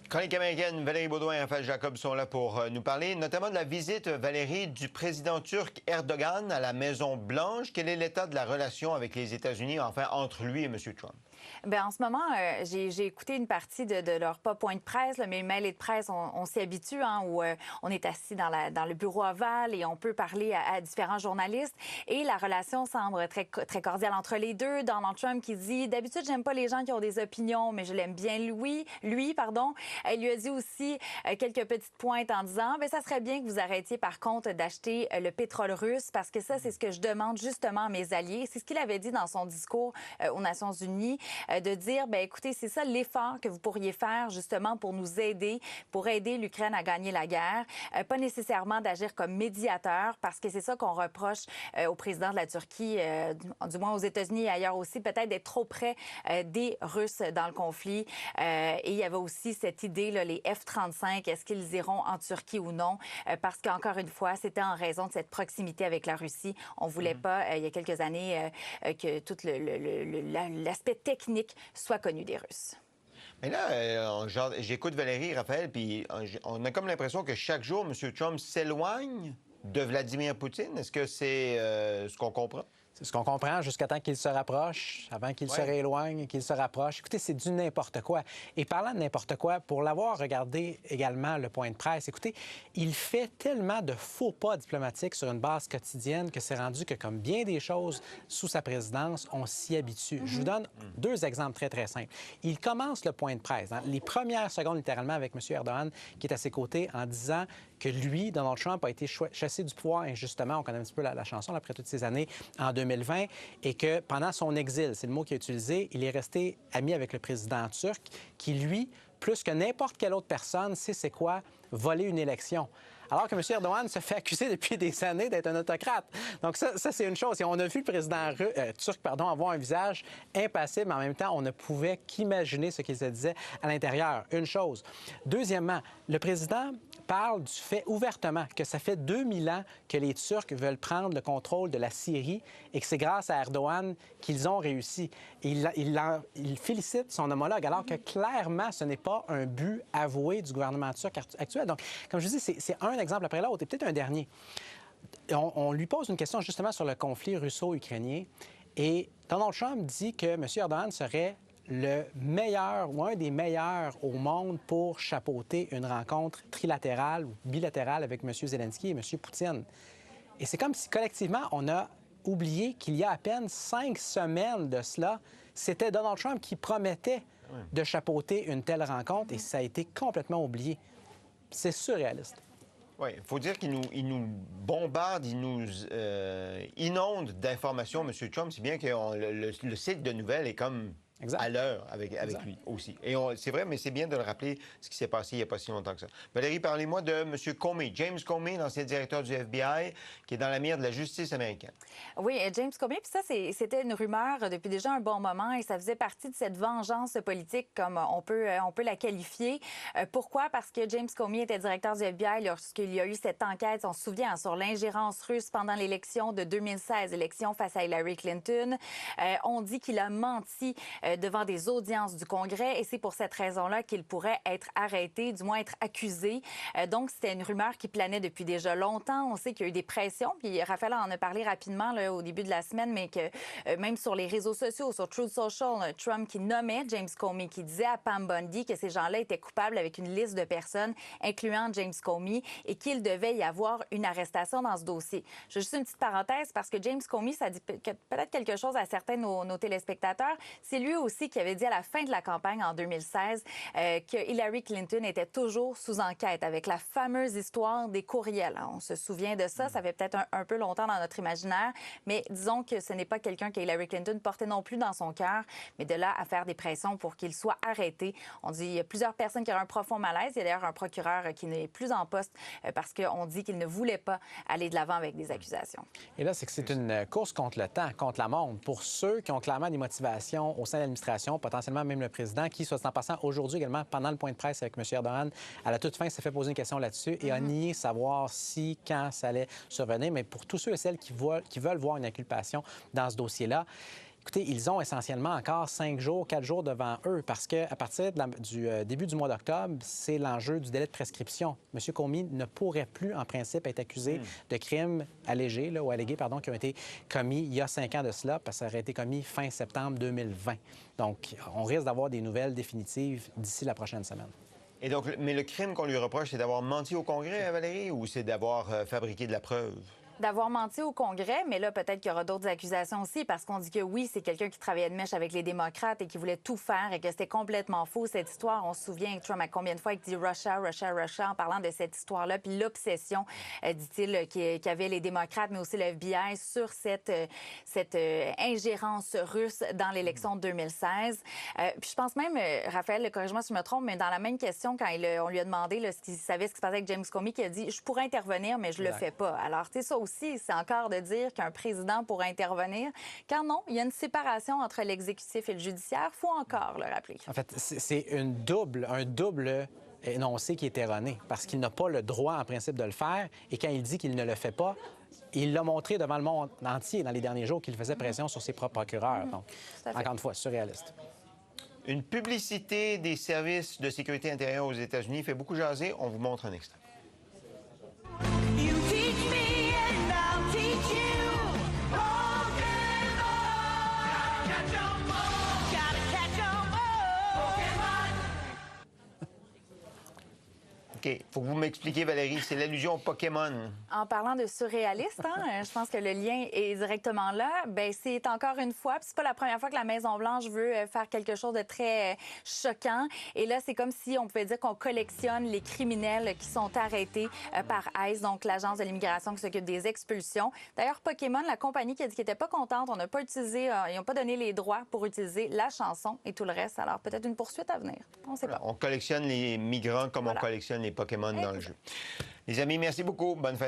Chronique américaine, Valérie Baudouin et Raphaël Jacob sont là pour nous parler, notamment de la visite, Valérie, du président turc Erdogan à la Maison-Blanche. Quel est l'état de la relation avec les États-Unis, enfin, entre lui et M. Trump? Bien, en ce moment, j'ai écouté une partie de leur, pas point de presse, là, mais mail de presse, on s'y habitue, hein, où on est assis dans le bureau ovale et on peut parler à différents journalistes. Et la relation semble très cordiale entre les deux. Donald Trump qui dit « D'habitude, j'aime pas les gens qui ont des opinions, mais je l'aime bien lui. » Elle lui a dit aussi quelques petites pointes en disant « Ça serait bien que vous arrêtiez, par contre, d'acheter le pétrole russe, parce que ça, c'est ce que je demande justement à mes alliés. » C'est ce qu'il avait dit dans son discours aux Nations unies. De dire, écoutez, c'est ça l'effort que vous pourriez faire justement pour nous aider, pour aider l'Ukraine à gagner la guerre. Pas nécessairement d'agir comme médiateur, parce que c'est ça qu'on reproche au président de la Turquie, du moins aux États-Unis et ailleurs aussi, peut-être d'être trop près des Russes dans le conflit. Et il y avait aussi cette idée, là, les F-35, est-ce qu'ils iront en Turquie ou non? Parce qu'encore une fois, c'était en raison de cette proximité avec la Russie. On voulait pas, il y a quelques années, que tout l'aspect technique soit connu des Russes. Mais là, j'écoute Valérie, Raphaël, puis on a comme l'impression que chaque jour, M. Trump s'éloigne de Vladimir Poutine. Est-ce que c'est ce qu'on comprend? C'est ce qu'on comprend jusqu'à temps qu'il se rapproche, avant qu'il se rééloigne, qu'il se rapproche. Écoutez, c'est du n'importe quoi. Et parlant de n'importe quoi, pour l'avoir regardé également, le point de presse, écoutez, il fait tellement de faux pas diplomatiques sur une base quotidienne que c'est rendu que, comme bien des choses sous sa présidence, on s'y habitue. Je vous donne deux exemples très, très simples. Il commence le point de presse, hein, les premières secondes littéralement, avec M. Erdogan, qui est à ses côtés, en disant que lui, Donald Trump, a été chassé du pouvoir injustement. On connaît un petit peu la chanson, là, après toutes ces années, en 2020, et que pendant son exil, c'est le mot qu'il a utilisé, il est resté ami avec le président turc, qui, lui, plus que n'importe quelle autre personne, sait c'est quoi voler une élection. Alors que M. Erdogan se fait accuser depuis des années d'être un autocrate. Donc ça c'est une chose. Et on a vu le président turc avoir un visage impassible, mais en même temps, on ne pouvait qu'imaginer ce qu'il se disait à l'intérieur. Une chose. Deuxièmement, le président parle du fait ouvertement que ça fait 2000 ans que les Turcs veulent prendre le contrôle de la Syrie et que c'est grâce à Erdogan qu'ils ont réussi. Et il félicite son homologue, alors que clairement, ce n'est pas un but avoué du gouvernement turc actuel. Donc, comme je vous dis, c'est un exemple après l'autre et peut-être un dernier. On lui pose une question justement sur le conflit russo-ukrainien et Donald Trump dit que M. Erdogan serait le meilleur ou un des meilleurs au monde pour chapeauter une rencontre trilatérale ou bilatérale avec M. Zelensky et M. Poutine. Et c'est comme si collectivement, on a oublié qu'il y a à peine 5 semaines de cela, c'était Donald Trump qui promettait de chapeauter une telle rencontre et ça a été complètement oublié. C'est surréaliste. Oui, il faut dire qu'il nous bombarde, il nous inonde d'informations, M. Trump, si bien que le site de nouvelles est comme à l'heure avec lui aussi. Et c'est vrai, mais c'est bien de le rappeler, ce qui s'est passé il n'y a pas si longtemps que ça. Valérie, parlez-moi de M. Comey, James Comey, l'ancien directeur du FBI, qui est dans la mire de la justice américaine. Oui, James Comey, puis ça, c'était une rumeur depuis déjà un bon moment et ça faisait partie de cette vengeance politique, comme on peut la qualifier. Pourquoi? Parce que James Comey était directeur du FBI lorsqu'il y a eu cette enquête, on se souvient, sur l'ingérence russe pendant l'élection de 2016, élection face à Hillary Clinton. On dit qu'il a menti devant des audiences du Congrès et c'est pour cette raison-là qu'il pourrait être arrêté, du moins être accusé. Donc, c'était une rumeur qui planait depuis déjà longtemps. On sait qu'il y a eu des pressions, puis Raphaël en a parlé rapidement là, au début de la semaine, mais que même sur les réseaux sociaux, sur Truth Social, Trump qui nommait James Comey, qui disait à Pam Bondi que ces gens-là étaient coupables avec une liste de personnes, incluant James Comey, et qu'il devait y avoir une arrestation dans ce dossier. Je fais juste une petite parenthèse parce que James Comey, ça dit peut-être quelque chose à certains de nos téléspectateurs. C'est lui aussi qui avait dit à la fin de la campagne en 2016 que Hillary Clinton était toujours sous enquête avec la fameuse histoire des courriels. On se souvient de ça, ça fait peut-être un peu longtemps dans notre imaginaire, mais disons que ce n'est pas quelqu'un que Hillary Clinton portait non plus dans son cœur, mais de là à faire des pressions pour qu'il soit arrêté. On dit qu'il y a plusieurs personnes qui ont un profond malaise. Il y a d'ailleurs un procureur qui n'est plus en poste parce qu'on dit qu'il ne voulait pas aller de l'avant avec des accusations. Et là, c'est que c'est une course contre le temps, contre la montre. Pour ceux qui ont clairement des motivations au sein de l'administration, potentiellement même le président, qui, soit en passant, aujourd'hui également, pendant le point de presse avec M. Erdogan, à la toute fin, s'est fait poser une question là-dessus et a nié savoir si, quand ça allait survenir. Mais pour tous ceux et celles qui veulent voir une inculpation dans ce dossier-là, Écoutez, ils ont essentiellement encore 5 jours, 4 jours devant eux parce qu'à partir du début du mois d'octobre, c'est l'enjeu du délai de prescription. M. Comey ne pourrait plus, en principe, être accusé de crimes allégés, ou allégués, pardon, qui ont été commis il y a 5 ans de cela, parce que ça aurait été commis fin septembre 2020. Donc, on risque d'avoir des nouvelles définitives d'ici la prochaine semaine. Et donc, mais le crime qu'on lui reproche, c'est d'avoir menti au Congrès, Valérie, ou c'est d'avoir fabriqué de la preuve? D'avoir menti au Congrès, mais là, peut-être qu'il y aura d'autres accusations aussi, parce qu'on dit que oui, c'est quelqu'un qui travaillait de mèche avec les démocrates et qui voulait tout faire et que c'était complètement faux, cette histoire. On se souvient, Trump, à combien de fois il dit Russia, Russia, Russia, en parlant de cette histoire-là, puis l'obsession, dit-il, qu'avaient les démocrates, mais aussi le FBI sur cette ingérence russe dans l'élection de 2016. Puis je pense même, Raphaël, corrige-moi si je me trompe, mais dans la même question, quand on lui a demandé s'il savait ce qui se passait avec James Comey, qui a dit « Je pourrais intervenir, mais je le fais pas ». Alors, tu sais, ça aussi, c'est encore de dire qu'un président pourrait intervenir. Quand non, il y a une séparation entre l'exécutif et le judiciaire. Il faut encore le rappeler. En fait, c'est un double énoncé qui est erroné parce qu'il n'a pas le droit, en principe, de le faire. Et quand il dit qu'il ne le fait pas, il l'a montré devant le monde entier dans les derniers jours qu'il faisait pression sur ses propres procureurs. Donc, encore une fois, surréaliste. Une publicité des services de sécurité intérieure aux États-Unis fait beaucoup jaser. On vous montre un extrait. OK. Il faut que vous m'expliquiez, Valérie, c'est l'allusion au Pokémon. En parlant de surréaliste, je pense que le lien est directement là. Bien, c'est encore une fois, puis c'est pas la première fois que la Maison-Blanche veut faire quelque chose de très choquant. Et là, c'est comme si on pouvait dire qu'on collectionne les criminels qui sont arrêtés par ICE, donc l'agence de l'immigration qui s'occupe des expulsions. D'ailleurs, Pokémon, la compagnie qui a dit qu'elle n'était pas contente, on n'a pas utilisé, ils n'ont pas donné les droits pour utiliser la chanson et tout le reste. Alors, peut-être une poursuite à venir. On ne sait pas. On collectionne les migrants comme on collectionne les Pokémon dans le jeu. Les amis, merci beaucoup. Bonne fin.